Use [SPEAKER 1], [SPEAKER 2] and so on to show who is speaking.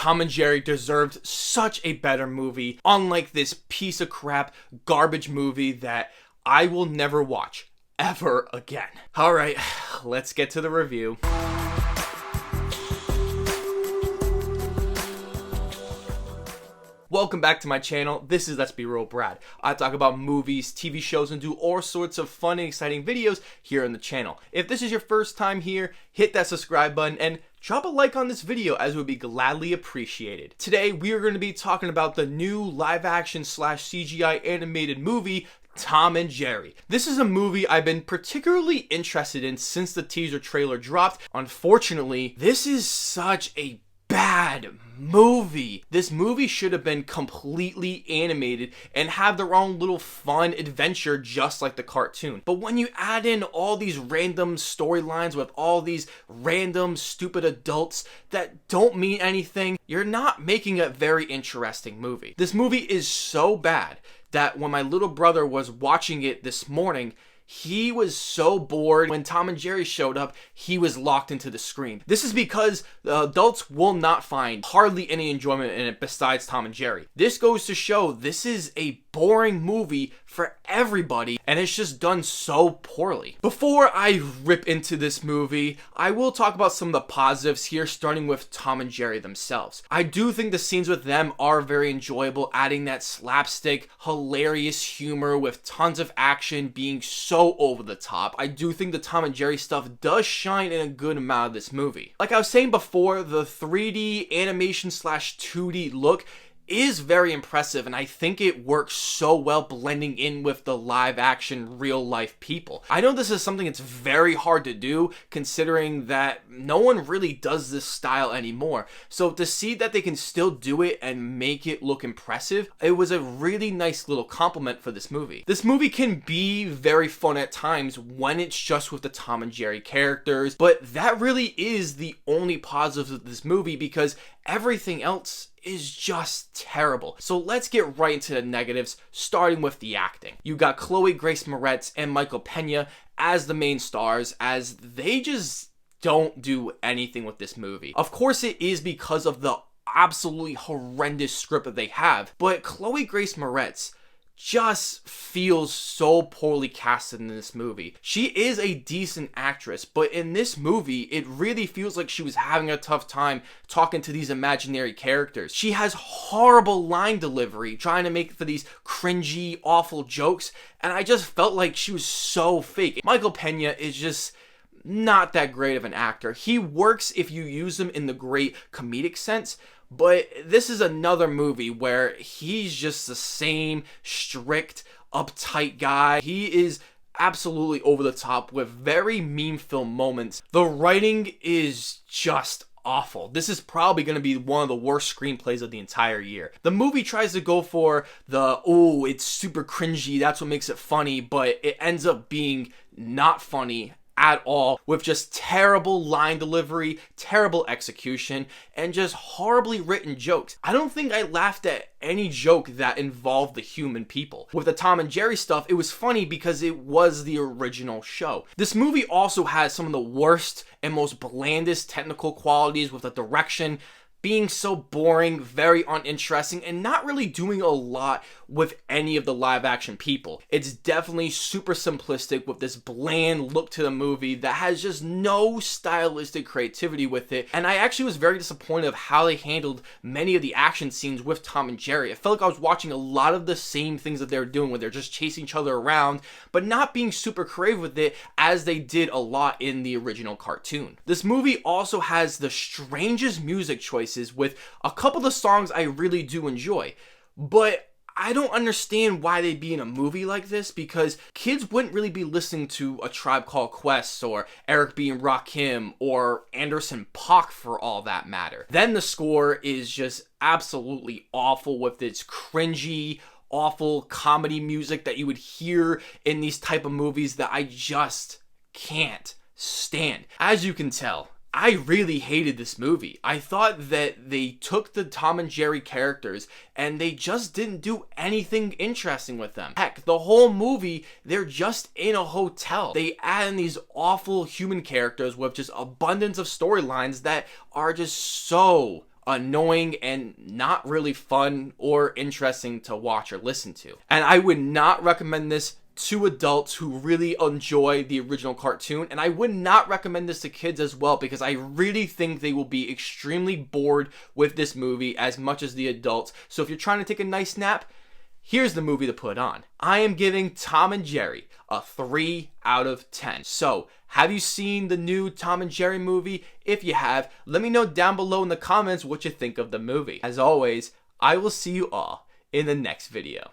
[SPEAKER 1] Tom and Jerry deserved such a better movie, unlike this piece of crap garbage movie that I will never watch ever again. Alright, let's get to the review. Welcome back to my channel. This is Let's Be Real Brad. I talk about movies, TV shows, and do all sorts of fun and exciting videos here on the channel. If this is your first time here, hit that subscribe button and drop a like on this video, as it would be gladly appreciated. Today, we are going to be talking about the new live action / CGI animated movie, Tom and Jerry. This is a movie I've been particularly interested in since the teaser trailer dropped. Unfortunately, this is such a bad movie. This movie should have been completely animated and have their own little fun adventure just like the cartoon. But when you add in all these random storylines with all these random stupid adults that don't mean anything, you're not making a very interesting movie. This movie is so bad that when my little brother was watching it this morning, he was so bored. When Tom and Jerry showed up, he was locked into the screen. This is because the adults will not find hardly any enjoyment in it besides Tom and Jerry. This goes to show this is a boring movie for everybody, and it's just done so poorly. Before I rip into this movie, I will talk about some of the positives here, starting with Tom and Jerry themselves. I do think the scenes with them are very enjoyable, adding that slapstick, hilarious humor with tons of action being so over the top. I do think the Tom and Jerry stuff does shine in a good amount of this movie. Like I was saying before, the 3D animation / 2D look is very impressive, and I think it works so well blending in with the live action real life people. I know this is something that's very hard to do, considering that no one really does this style anymore. So to see that they can still do it and make it look impressive, it was a really nice little compliment for this movie. This movie can be very fun at times when it's just with the Tom and Jerry characters, but that really is the only positive of this movie, because everything else is just terrible. So let's get right into the negatives, starting with the acting. You got Chloe Grace Moretz and Michael Pena as the main stars, as they just don't do anything with this movie. Of course, it is because of the absolutely horrendous script that they have, but Chloe Grace Moretz just feels so poorly casted in this movie. She is a decent actress, but in this movie, it really feels like she was having a tough time talking to these imaginary characters. She has horrible line delivery, trying to make for these cringy, awful jokes, and I just felt like she was so fake. Michael Pena is just not that great of an actor. He works if you use him in the great comedic sense, but this is another movie where he's just the same strict, uptight guy. He is absolutely over the top with very meme film moments. The writing is just awful. This is probably going to be one of the worst screenplays of the entire year. The movie tries to go for the, oh, it's super cringy, that's what makes it funny, but it ends up being not funny at all, with just terrible line delivery, terrible execution, and just horribly written jokes. I don't think I laughed at any joke that involved the human people. With the Tom and Jerry stuff, it was funny because it was the original show. This movie also has some of the worst and most blandest technical qualities, with the direction being so boring, very uninteresting, and not really doing a lot with any of the live action people. It's definitely super simplistic with this bland look to the movie that has just no stylistic creativity with it, and I actually was very disappointed of how they handled many of the action scenes with Tom and Jerry. I felt like I was watching a lot of the same things that they're doing, where they're just chasing each other around, but not being super creative with it as they did a lot in the original cartoon. This movie also has the strangest music choices, with a couple of the songs I really do enjoy, but I don't understand why they'd be in a movie like this, because kids wouldn't really be listening to A Tribe Called Quest or Eric B. and Rakim or Anderson .Paak for all that matter. Then the score is just absolutely awful, with its cringy, awful comedy music that you would hear in these type of movies that I just can't stand. As you can tell, I really hated this movie. I thought that they took the Tom and Jerry characters and they just didn't do anything interesting with them. Heck, the whole movie, they're just in a hotel. They add in these awful human characters with just abundance of storylines that are just so annoying and not really fun or interesting to watch or listen to. And I would not recommend this to adults who really enjoy the original cartoon, and I would not recommend this to kids as well, because I really think they will be extremely bored with this movie as much as the adults. So if you're trying to take a nice nap, here's the movie to put on. I am giving Tom and Jerry a 3 out of 10. So, have you seen the new Tom and Jerry movie? If you have, let me know down below in the comments what you think of the movie. As always, I will see you all in the next video.